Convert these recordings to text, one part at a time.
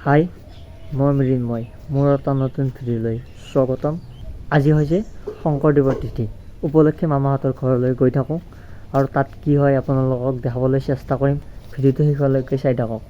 হাই, মই মৃন্ময়। মোৰ এটা নতুন ভিডিঅ'লৈ স্বাগতম। আজি হৈছে শংকৰদেৱৰ তিথি উপলক্ষে মামাহঁতৰ ঘৰলৈ গৈ থাকোঁ আৰু তাত কি হয় আপোনালোকক দেখাবলৈ চেষ্টা কৰিম। ভিডিঅ'টো শেষলৈকে চাই থাকক।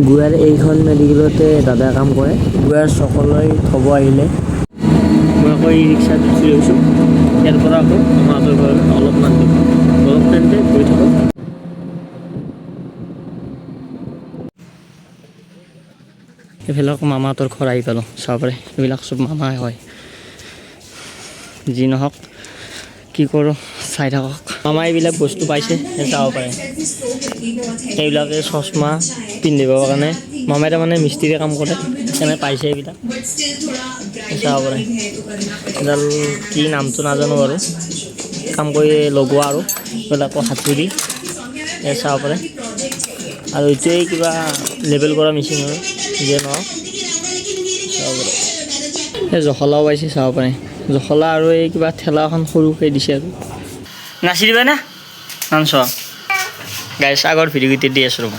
গুৱাৰ এইখন মেডিকেলতে দাদাই কাম কৰে। গুৱাৰ চকলৈ থ'ব আহিলে মই আকৌ ই ৰিক্সাত উঠি লৈছোঁ। ইয়াৰ পৰা আকৌ মামাহঁতৰ ঘৰলৈ অলপমান দূৰ। অলপ তেন্তে গৈ থাকক। এইফালে আকৌ মামাহঁতৰ ঘৰ আহি পালোঁ। চাব পাৰে এইবিলাক চব মামাই হয়। যি নহওক কি কৰোঁ চাই থাকক। মামাই এইবিলাক বস্তু পাইছে চাব পাৰে। সেইবিলাকে চশমা পিন্ধিবৰ কাৰণে মামাই তাৰমানে মিস্ত্ৰীৰে কাম কৰে, সেইকাৰণে পাইছে এইবিলাক চাব পাৰে। এডাল কি নামটো নাজানো বাৰু, কাম কৰি লগোৱা আৰু এইবিলাক হাতুৰি চাব পাৰে। আৰু এইটোৱেই কিবা লেবেল কৰা মেচিন হয়, যিয়ে নহওক চাব পাৰে। এই জখলাও পাইছে চাব পাৰে। জখলা আৰু এই কিবা ঠেলা এখন সৰুকৈ দিছে আৰু নাচি দিবা না নানচ গাইছ। আগৰ ভিডিঅ'কেইটা দি আছোঁ ৰ'ব।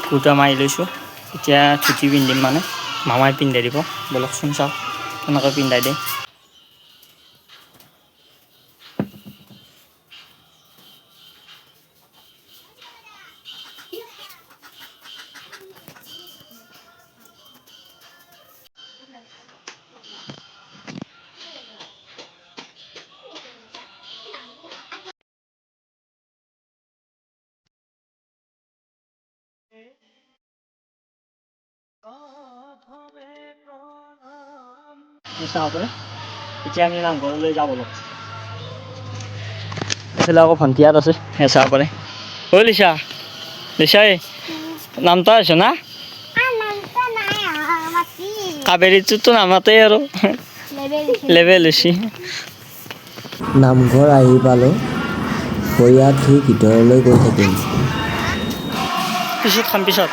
কুৰ্তা মাৰি লৈছোঁ, এতিয়া ধুতি পিন্ধিম, মানে মামাই পিন্ধাই দিব। বলকচোন চাওক কেনেকৈ পিন্ধাই দিয়ে। এতিয়া আমি নামঘৰলৈ যাব লাগিব। এইফালে আকৌ ভণ্টিয়াত আছে, সেই চাব পাৰে। ঐ লিচা, লিচাই নামতা হৈছে না? কাবেৰীটোতো নামাতেই আৰু লেবেল হৈছে। নামঘৰ আহি পালোঁ, ভৈয়াত সি ভিতৰলৈ গৈ থাকিম। পিছত খাম পিছত।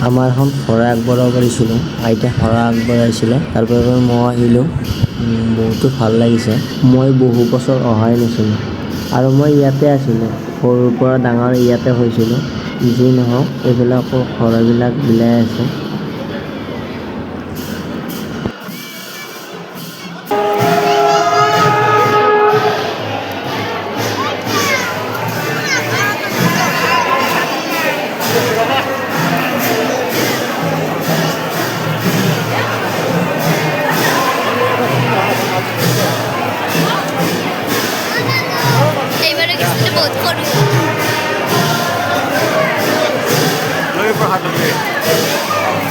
আমাৰ এখন শৰাই আগবঢ়াব পাৰিছিলোঁ, আইতাই শৰাই আগবঢ়াইছিলে, তাৰপৰা মই আহিলোঁ। বহুতো ভাল লাগিছে। মই বহু বছৰ অহাই নাছিলোঁ আৰু মই ইয়াতে আছিলোঁ, সৰুৰ পৰা ডাঙৰ ইয়াতে হৈছিলোঁ। যি নহওক এইবিলাক আকৌ শৰাইবিলাক বিলাই আছে। এইবারে কিছুতে বহুত করু Lagi per hati.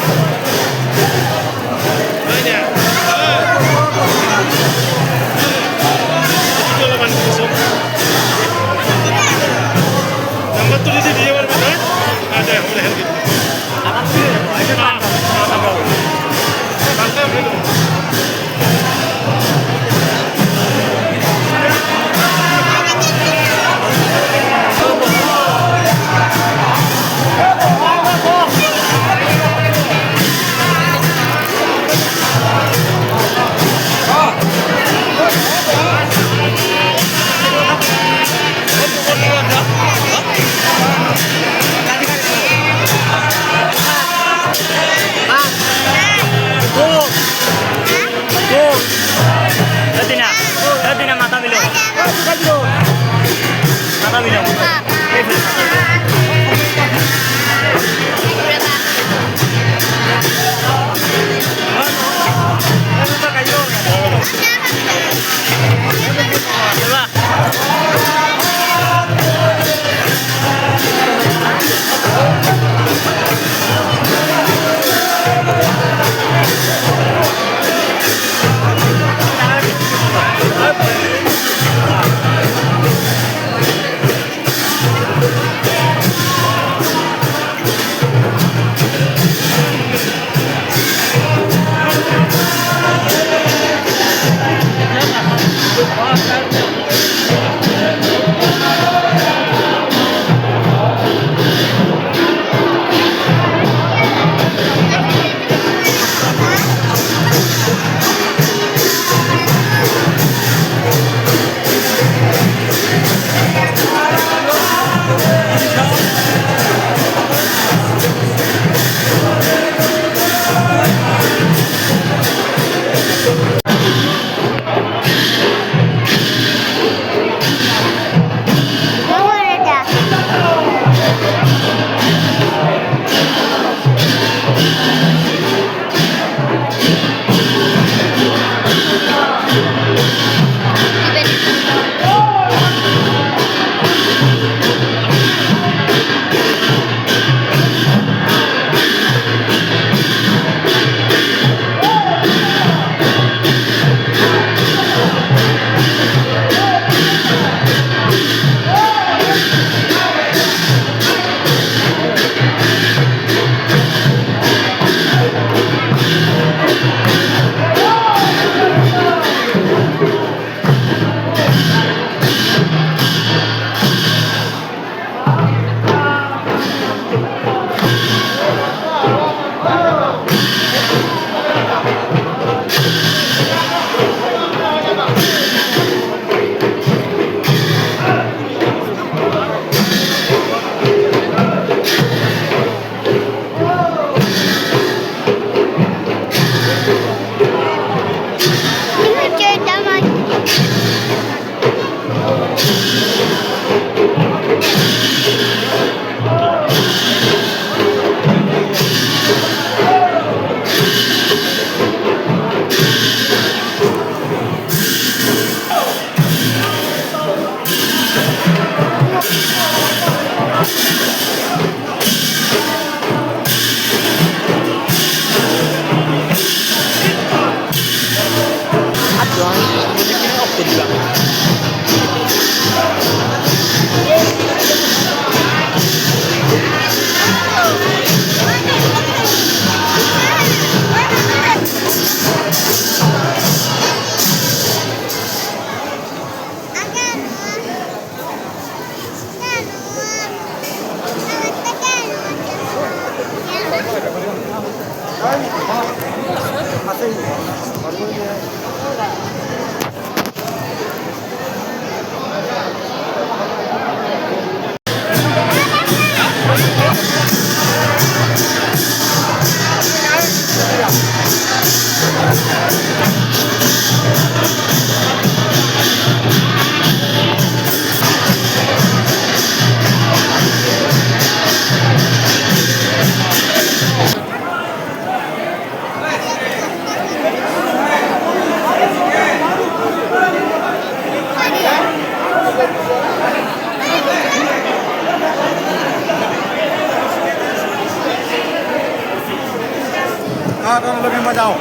lebih mau jauh.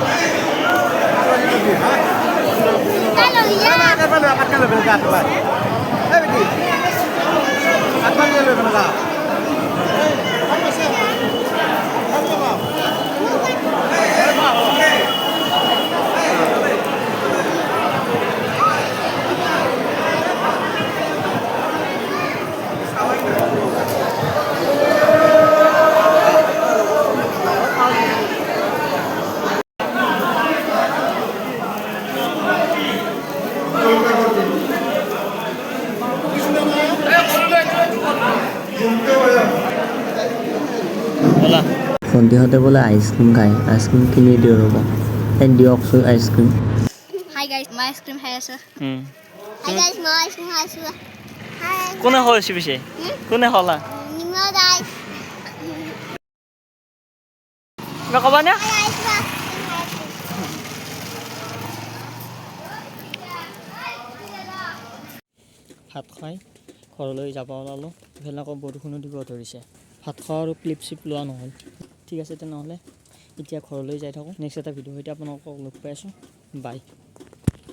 Lebih, ha? Kalau ya. Akan lebih dekat, Pak. Begini. Akan lebih dekat. ব'লা ভণ্টিহঁতে বোলে আইচক্ৰীম খায় আইচক্ৰীম কিনি দিওঁ ৰ'ব এই দিয়কচোন ice cream Hi guys, my ice cream has a. Hi guys, my ice cream has a. Hi. কোনে খোৱাইছে পিছে কোনে খোৱালা Nima guys. কিবা ক'বা নে Hi guys, my ভাত খাই ঘৰলৈ যাব ওলালোঁ ইফালে আকৌ বৰষুণো দিব ধৰিছে ভাত খোৱা আৰু ক্লিপ চিপ লোৱা নহ'ল ঠিক আছে তেনেহ'লে এতিয়া ঘৰলৈ যাই থাকোঁ নেক্সট এটা ভিডিঅ' সৈতে আপোনালোকক লগ পাই আছোঁ বাই